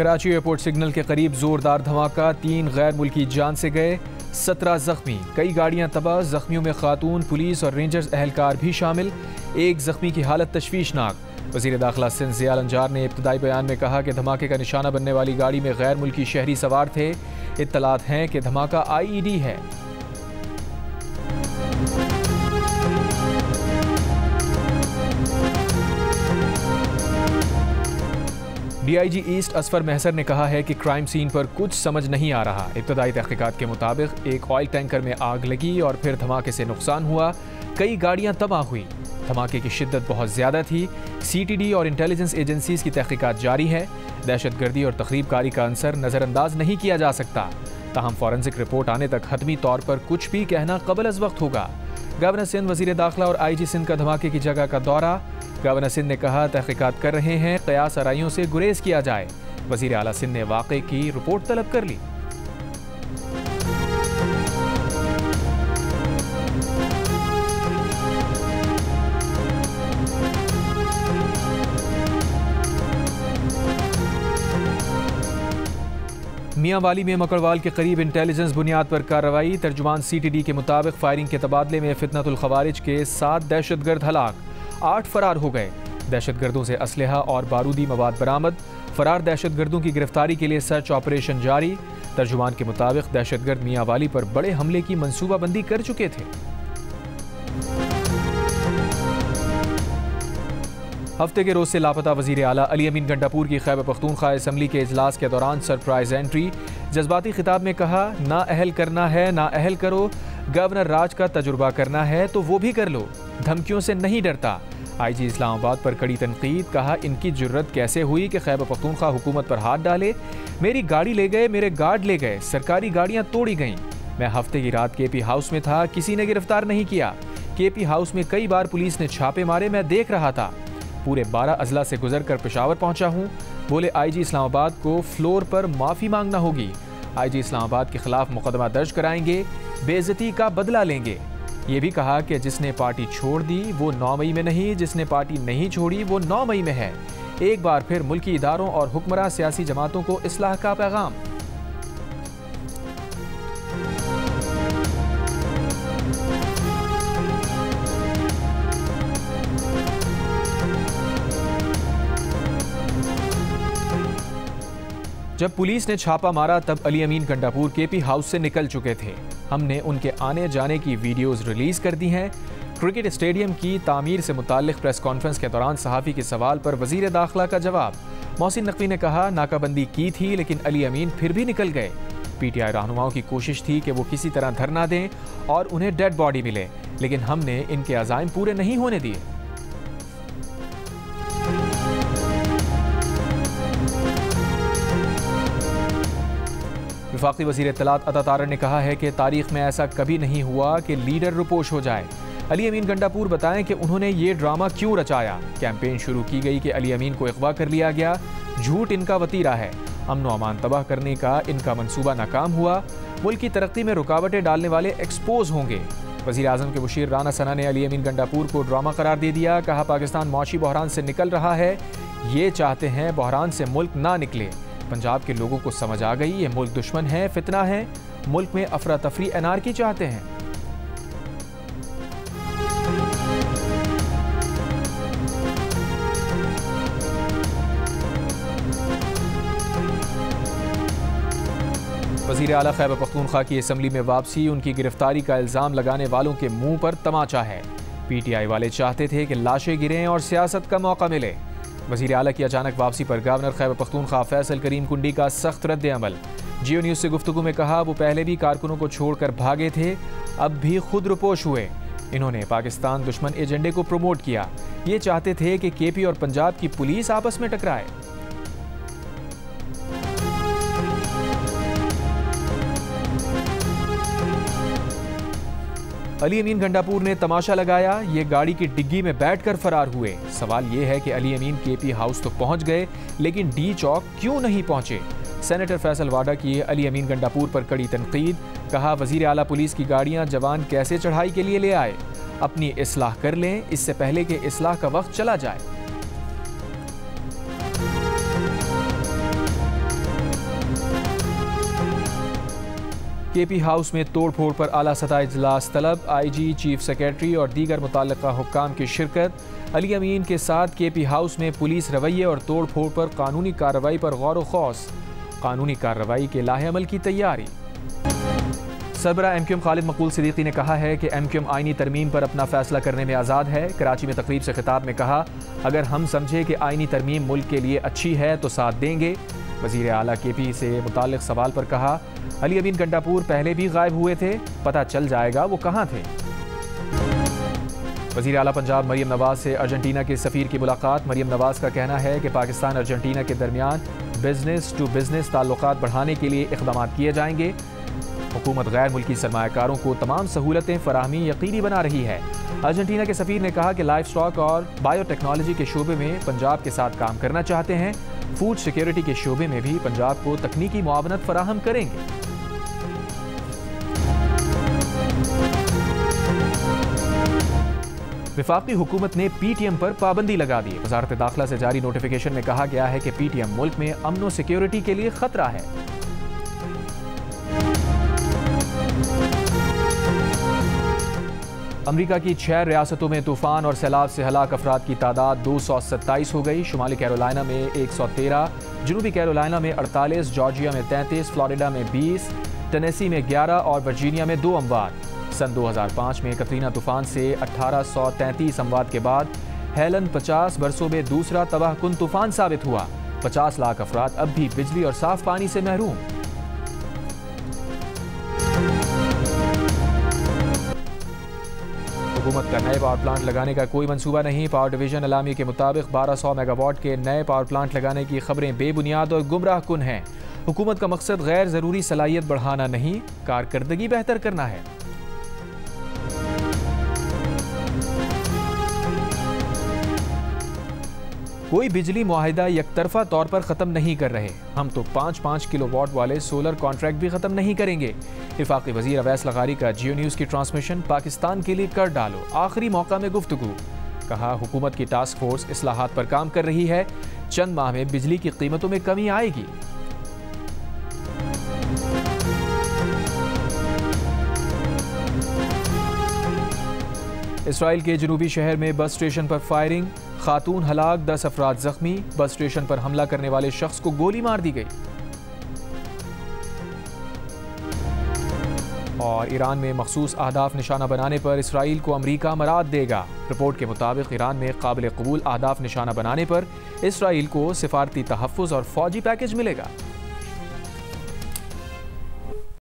Karachi airport signal के करीब जोरदार धमाका, 3 गैर मुल्की जान से गए, 17 जख्मी, कई गाड़ियां तबाह, जख्मियों में खातून, पुलिस और रेंजर्स एहलकार भी शामिल, एक जख्मी की हालत तशवीशनाक। वज़ीर दाखिला सिंध ज़ियाल अंजार ने इब्तदाई बयान में कहा कि धमाके का निशाना बनने वाली गाड़ी में गैर मुल्की शहरी सवार थे। इत्तलात हैं कि धमाका IED है। DIG ईस्ट असफर महसर ने कहा है कि क्राइम सीन पर कुछ समझ नहीं आ रहा। इब्तदाई तहकीकात के मुताबिक एक ऑयल टैंकर में आग लगी और फिर धमाके से नुकसान हुआ, कई गाड़ियां तबाह हुई। धमाके की शिद्दत बहुत ज़्यादा थी। CTD और इंटेलिजेंस एजेंसीज की तहकीकात जारी है। दहशतगर्दी और तखरीबकारी का अंसर नज़रअंदाज नहीं किया जा सकता। ताहम फॉरेंसिक रिपोर्ट आने तक हतमी तौर पर कुछ भी कहना कबल अज़ वक्त होगा। गवर्नर सिंध, वज़ीर दाखिला और IG सिंध का धमाके की जगह का दौरा। गवर्नर सिंध ने कहा तहकीकात कर रहे हैं, क़यास आराइयों से गुरेज किया जाए। वज़ीर आला सिंध ने वाक़े की रिपोर्ट तलब कर ली। मियांवाली में मकड़वाल के करीब इंटेलिजेंस बुनियाद पर कार्रवाई। तर्जुमान CTD के मुताबिक फायरिंग के तबादले में फितनतुल खवारिज के 7 दहशतगर्द हलाक, 8 फरार हो गए। दहशतगर्दों से असलहा और बारूदी मवाद बरामद। फरार दहशतगर्दों की गिरफ्तारी के लिए सर्च ऑपरेशन जारी। तर्जुमान के मुताबिक दहशतगर्द मियांवाली पर बड़े हमले की मनसूबाबंदी कर चुके थे। हफ्ते के रोज से लापता वजीर आला अली अमीन गंडापुर की खैबर पख्तूनख्वा असम्बली के इजलास के दौरान सरप्राइज एंट्री। जज्बाती खिताब में कहा, ना अहल करना है ना अहल करो, गवर्नर राज का तजुर्बा करना है तो वो भी कर लो, धमकियों से नहीं डरता। IG इस्लामाबाद पर कड़ी तनकीद, कहा इनकी जुर्रत कैसे हुई कि खैबर पख्तूनख्वा हुकूमत पर हाथ डाले। मेरी गाड़ी ले गए, मेरे गार्ड ले गए, सरकारी गाड़ियाँ तोड़ी गईं। मैं हफ्ते की रात KP हाउस में था, किसी ने गिरफ्तार नहीं किया। KP हाउस में कई बार पुलिस ने छापे मारे, मैं देख रहा था। पूरे 12 अजला से गुजर कर पेशावर पहुंचा हूं। बोले IG इस्लामाबाद को फ्लोर पर माफ़ी मांगना होगी। IG इस्लामाबाद के खिलाफ मुकदमा दर्ज कराएंगे, बेइज्जती का बदला लेंगे। ये भी कहा कि जिसने पार्टी छोड़ दी वो 9 मई में नहीं, जिसने पार्टी नहीं छोड़ी वो 9 मई में है। एक बार फिर मुल्की इदारों और हुक्मरान सियासी जमातों को इस्लाह का पैगाम। जब पुलिस ने छापा मारा तब अली अमीन गंडापुर KP हाउस से निकल चुके थे। हमने उनके आने जाने की वीडियोस रिलीज कर दी हैं। क्रिकेट स्टेडियम की तामीर से मुताल्लिक प्रेस कॉन्फ्रेंस के दौरान सहाफ़ी के सवाल पर वज़ीर दाखिला का जवाब। मोहसिन नकवी ने कहा, नाकाबंदी की थी लेकिन अली अमीन फिर भी निकल गए। PTI रहनुमाओं की कोशिश थी कि वो किसी तरह धरना दें और उन्हें डेड बॉडी मिले, लेकिन हमने इनके अज़ाइम पूरे नहीं होने दिए। वफाकी वज़ीर इत्तलात अता तारर ने कहा है कि तारीख में ऐसा कभी नहीं हुआ कि लीडर रुपोश हो जाए। अली अमीन गंडापुर बताएं कि उन्होंने ये ड्रामा क्यों रचाया। कैंपेन शुरू की गई कि अली अमीन को अगवा कर लिया गया, झूठ इनका वतीरा है। अमन व अमान तबाह करने का इनका मंसूबा नाकाम हुआ। मुल्क की तरक्की में रुकावटें डालने वाले एक्सपोज होंगे। वज़ीर आज़म के मुशीर राना सना ने अली अमीन गंडापुर को ड्रामा करार दे दिया। कहा, पाकिस्तान मौशी बहरान से निकल रहा है, ये चाहते हैं बहरान से मुल्क ना निकले। पंजाब के लोगों को समझ आ गई ये मुल्क दुश्मन है, फितना है, मुल्क में अफरा तफरी एनार्की चाहते हैं। वज़ीर आला खैबर पख्तूनख्वा की असम्बली में वापसी, उनकी गिरफ्तारी का इल्ज़ाम लगाने वालों के मुंह पर तमाचा है। PTI वाले चाहते थे कि लाशें गिरें और सियासत का मौका मिले। वज़ीर आला की अचानक वापसी पर गवर्नर खैबर पख्तूनख्वा फैसल करीम कुंडी का सख्त रद्द अमल। जियो न्यूज़ से गुफ्तगू में कहा, वो पहले भी कारकुनों को छोड़कर भागे थे, अब भी खुद रुपोश हुए। इन्होंने पाकिस्तान दुश्मन एजेंडे को प्रमोट किया। ये चाहते थे कि KP और पंजाब की पुलिस आपस में टकराए। अली अमीन गंडापुर ने तमाशा लगाया, ये गाड़ी की डिग्गी में बैठकर फरार हुए। सवाल ये है कि अली अमीन KP हाउस तो पहुंच गए लेकिन D चौक क्यों नहीं पहुंचे। सेनेटर फैसल वाडा की अली अमीन गंडापुर पर कड़ी तनकीद। कहा, वज़ीर आला पुलिस की गाड़ियां जवान कैसे चढ़ाई के लिए ले आए। अपनी इस्लाह कर लें, इससे पहले कि इस्लाह का वक्त चला जाए। KP हाउस में तोड़ फोड़ पर आला सतह इजलास तलब, IG, चीफ सेक्रेटरी और दीगर मुतल्लिका हुक्काम की शिरकत। अली अमीन के साथ KP हाउस में पुलिस रवैये और तोड़ फोड़ पर कानूनी कार्रवाई पर गौर व खौस, कानूनी कार्रवाई के लाहेअमल की तैयारी। सरबराह MQM खालिद मकबूल सिद्दीकी ने कहा है कि MQM आईनी तरमीम पर अपना फैसला करने में आज़ाद है। कराची में तकरीब से खिताब में कहा, अगर हम समझे कि आईनी तरमीम मुल्क के लिए अच्छी है तो साथ देंगे। वज़ीर आला KP से मुताल्लिक़ सवाल पर कहा, अली अमीन गंडापुर पहले भी गायब हुए थे, पता चल जाएगा वो कहाँ थे। वज़ीर आला पंजाब मरियम नवाज से अर्जेंटीना के सफ़ीर की मुलाकात। मरियम नवाज का कहना है कि पाकिस्तान अर्जेंटीना के दरमियान बिजनेस टू बिजनेस ताल्लुकात बढ़ाने के लिए इक़दाम किए जाएंगे। हुकूमत गैर मुल्की सरमायाकारों को तमाम सहूलतें फराहमी यकीनी बना रही है। अर्जेंटीना के सफ़ीर ने कहा कि लाइफ स्टॉक और बायोटेक्नोलॉजी के शोबे में पंजाब के साथ काम करना चाहते हैं। फूड सिक्योरिटी के शोबे में भी पंजाब को तकनीकी मुआवनत फराहम करेंगे। वफाकी हुकूमत ने PTM पर पाबंदी लगा दी। वज़ारत दाखिला से जारी नोटिफिकेशन में कहा गया है कि PTM मुल्क में अमन व सिक्योरिटी के लिए खतरा है। अमरीका की 6 रियासतों में तूफान और सैलाब से हलाक अफराद की तादाद 227 हो गई। शुमाली कैरोलिना में 113, जनूबी कैरोलिना में 48, जॉर्जिया में 33, फ्लोरिडा में 20, टेनेसी में 11 और वर्जीनिया में 2 अमवात। सन 2005 में कतरीना तूफान से 1833 अमवात के बाद हेलन 50 बरसों में दूसरा तबाहकुन तूफान साबित हुआ। 50 लाख अफराद अब भी बिजली और साफ पानी से महरूम। हुकूमत का नए पावर प्लांट लगाने का कोई मंसूबा नहीं। पावर डिवीजन अलामी के मुताबिक 1200 मेगावाट के नए पावर प्लांट लगाने की खबरें बेबुनियाद और गुमराह कुन हैं। हुकूमत का मकसद गैर ज़रूरी सलाहियत बढ़ाना नहीं, कारकर्दगी बेहतर करना है। कोई बिजली मुआहिदा यकतरफा तौर पर ख़त्म नहीं कर रहे। हम तो 5-5 किलोवाट वाले सोलर कॉन्ट्रैक्ट भी ख़त्म नहीं करेंगे। वफाकी वज़ीर अवैस लगारी का जियो न्यूज़ की ट्रांसमिशन, पाकिस्तान के लिए कर डालो, आखिरी मौका में गुफ्तगू। कहा, हुकूमत की टास्क फोर्स इस्लाहात पर काम कर रही है, चंद माह में बिजली की कीमतों में कमी आएगी। इसराइल के जनूबी शहर में बस स्टेशन पर फायरिंग, खातून हलाक, 10 अफराद जख्मी। बस स्टेशन पर हमला करने वाले शख्स को गोली मार दी गई। और ईरान में मखसूस अहदाफ निशाना बनाने पर इसराइल को अमरीका मराद देगा। रिपोर्ट के मुताबिक ईरान में काबिल कबूल अहदाफ निशाना बनाने पर इसराइल को सिफारती तहफ़्फ़ुज़ और फौजी पैकेज मिलेगा।